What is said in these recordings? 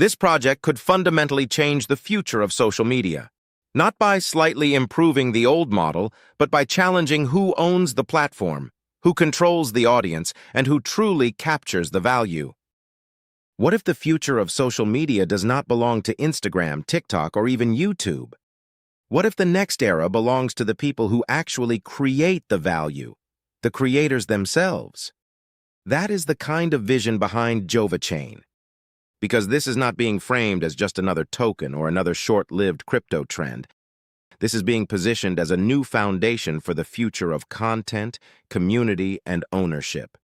This project could fundamentally change the future of social media, not by slightly improving the old model, but by challenging who owns the platform, who controls the audience, and who truly captures the value. What if the future of social media does not belong to Instagram, TikTok, or even YouTube? What if the next era belongs to the people who actually create the value, the creators themselves? That is the kind of vision behind Jova Chain. Because this is not being framed as just another token or another short-lived crypto trend. This is being positioned as a new foundation for the future of content, community, and ownership.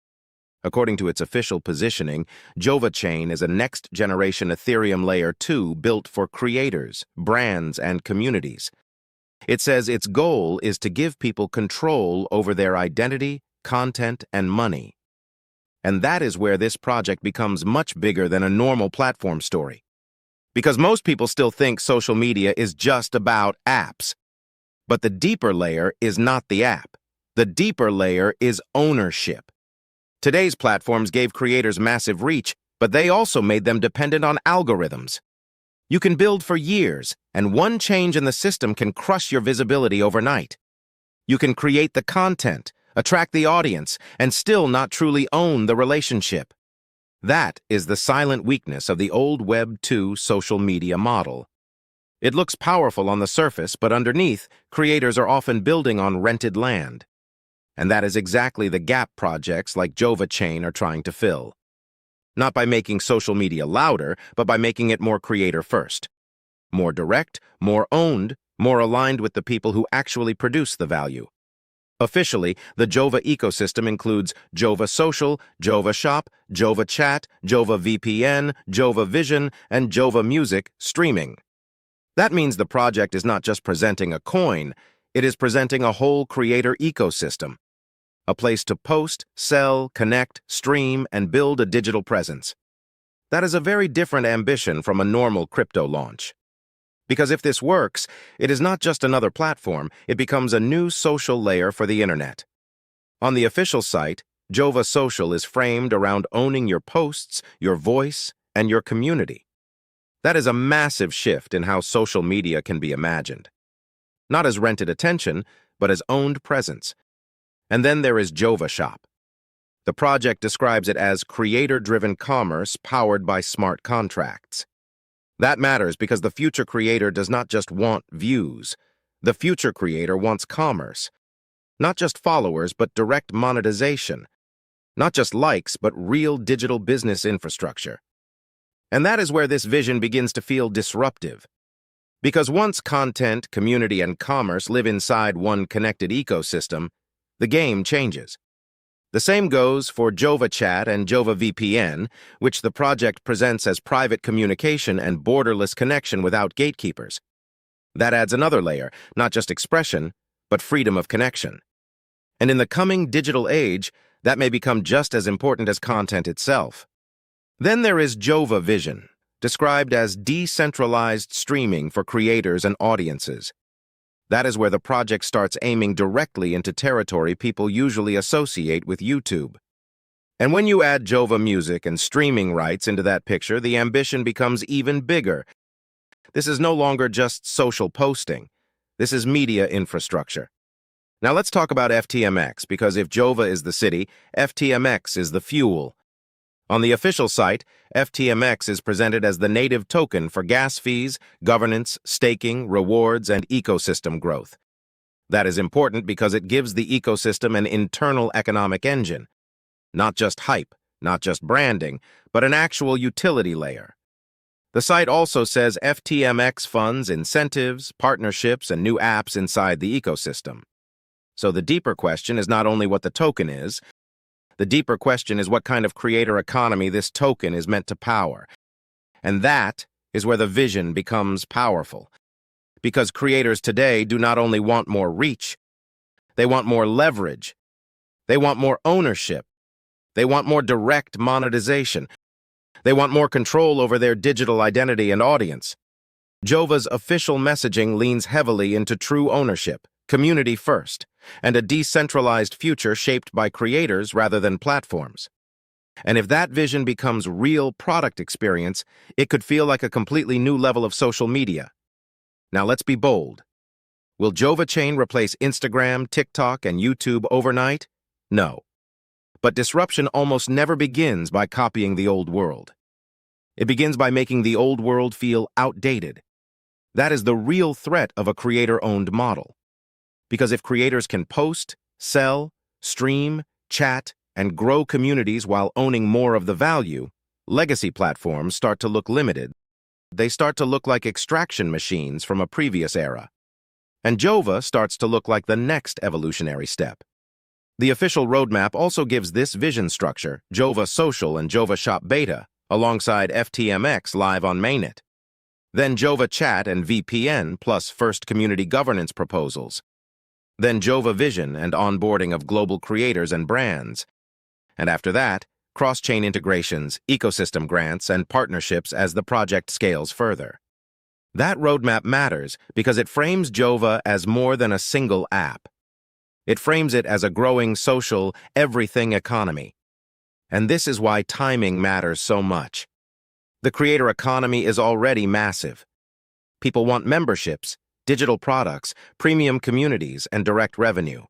According to its official positioning, Jova Chain is a next-generation Ethereum Layer 2 built for creators, brands, and communities. It says its goal is to give people control over their identity, content, and money. And that is where this project becomes much bigger than a normal platform story. Because most people still think social media is just about apps. But the deeper layer is not the app. The deeper layer is ownership. Today's platforms gave creators massive reach, but they also made them dependent on algorithms. You can build for years, and one change in the system can crush your visibility overnight. You can create the content, attract the audience, and still not truly own the relationship. That is the silent weakness of the old Web 2 social media model. It looks powerful on the surface, but underneath, creators are often building on rented land. And that is exactly the gap projects like Jova Chain are trying to fill. Not by making social media louder, but by making it more creator-first. More direct, more owned, more aligned with the people who actually produce the value. Officially, the Jova ecosystem includes Jova Social, Jova Shop, Jova Chat, Jova VPN, Jova Vision, and Jova Music streaming. That means the project is not just presenting a coin, it is presenting a whole creator ecosystem. A place to post, sell, connect, stream, and build a digital presence. That is a very different ambition from a normal crypto launch. Because if this works, it is not just another platform, it becomes a new social layer for the internet. On the official site, Jova Social is framed around owning your posts, your voice, and your community. That is a massive shift in how social media can be imagined. Not as rented attention, but as owned presence. And then there is Jova Shop. The project describes it as creator-driven commerce powered by smart contracts. That matters because the future creator does not just want views. The future creator wants commerce. Not just followers, but direct monetization. Not just likes, but real digital business infrastructure. And that is where this vision begins to feel disruptive. Because once content, community, and commerce live inside one connected ecosystem, the game changes. The same goes for Jova Chat and Jova VPN, which the project presents as private communication and borderless connection without gatekeepers. That adds another layer, not just expression, but freedom of connection. And in the coming digital age, that may become just as important as content itself. Then there is Jova Vision, described as decentralized streaming for creators and audiences. That is where the project starts aiming directly into territory people usually associate with YouTube. And when you add Jova Music and streaming rights into that picture, the ambition becomes even bigger. This is no longer just social posting. This is media infrastructure. Now let's talk about FTMX, because if Jova is the city, FTMX is the fuel. On the official site, FTMX is presented as the native token for gas fees, governance, staking, rewards, and ecosystem growth. That is important because it gives the ecosystem an internal economic engine. Not just hype, not just branding, but an actual utility layer. The site also says FTMX funds incentives, partnerships, and new apps inside the ecosystem. So the deeper question is not only what the token is, the deeper question is what kind of creator economy this token is meant to power. And that is where the vision becomes powerful. Because creators today do not only want more reach, they want more leverage. They want more ownership. They want more direct monetization. They want more control over their digital identity and audience. Jova's official messaging leans heavily into true ownership, community first, and a decentralized future shaped by creators rather than platforms. And if that vision becomes real product experience, it could feel like a completely new level of social media. Now let's be bold. Will Jova Chain replace Instagram, TikTok, and YouTube overnight? No. But disruption almost never begins by copying the old world. It begins by making the old world feel outdated. That is the real threat of a creator-owned model. Because if creators can post, sell, stream, chat, and grow communities while owning more of the value, legacy platforms start to look limited. They start to look like extraction machines from a previous era. And Jova starts to look like the next evolutionary step. The official roadmap also gives this vision structure, Jova Social and Jova Shop beta, alongside FTMX live on mainnet. Then Jova Chat and VPN plus first community governance proposals. Then Jova Vision and onboarding of global creators and brands. And after that, cross-chain integrations, ecosystem grants, and partnerships as the project scales further. That roadmap matters because it frames Jova as more than a single app. It frames it as a growing social, everything economy. And this is why timing matters so much. The creator economy is already massive. People want memberships, digital products, premium communities, and direct revenue.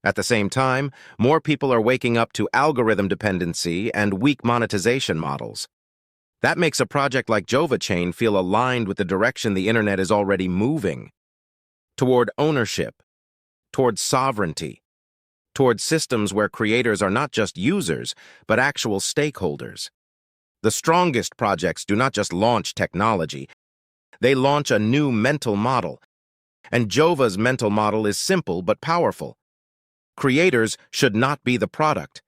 At the same time, more people are waking up to algorithm dependency and weak monetization models. That makes a project like Jova Chain feel aligned with the direction the internet is already moving. Toward ownership, toward sovereignty, toward systems where creators are not just users, but actual stakeholders. The strongest projects do not just launch technology, they launch a new mental model. And Jova's mental model is simple but powerful. Creators should not be the product.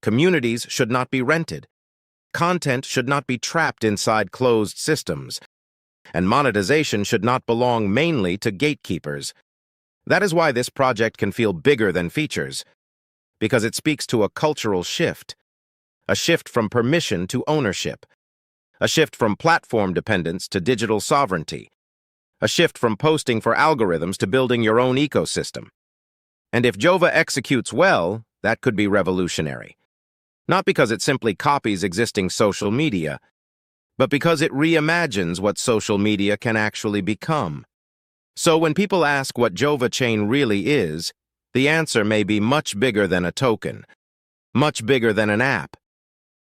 Communities should not be rented. Content should not be trapped inside closed systems. And monetization should not belong mainly to gatekeepers. That is why this project can feel bigger than features, because it speaks to a cultural shift, a shift from permission to ownership, a shift from platform dependence to digital sovereignty, a shift from posting for algorithms to building your own ecosystem. And if Jova executes well, that could be revolutionary. Not because it simply copies existing social media, but because it reimagines what social media can actually become. So when people ask what Jova Chain really is, the answer may be much bigger than a token, much bigger than an app,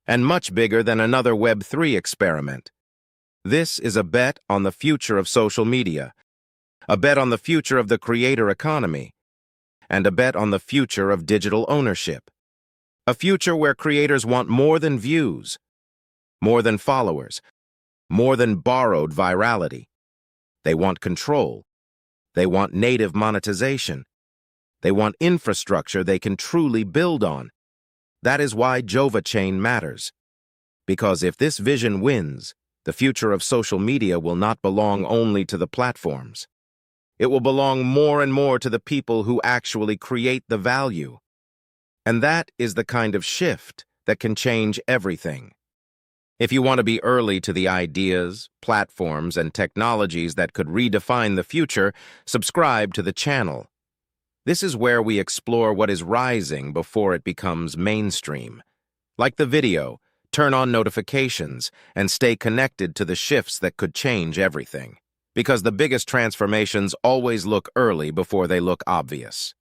and much bigger than another Web3 experiment. This is a bet on the future of social media, a bet on the future of the creator economy, and a bet on the future of digital ownership. A future where creators want more than views, more than followers, more than borrowed virality. They want control. They want native monetization. They want infrastructure they can truly build on. That is why Jova Chain matters. Because if this vision wins, the future of social media will not belong only to the platforms. It will belong more and more to the people who actually create the value. And that is the kind of shift that can change everything. If you want to be early to the ideas, platforms, and technologies that could redefine the future, subscribe to the channel. This is where we explore what is rising before it becomes mainstream. Like the video, turn on notifications, and stay connected to the shifts that could change everything. Because the biggest transformations always look early before they look obvious.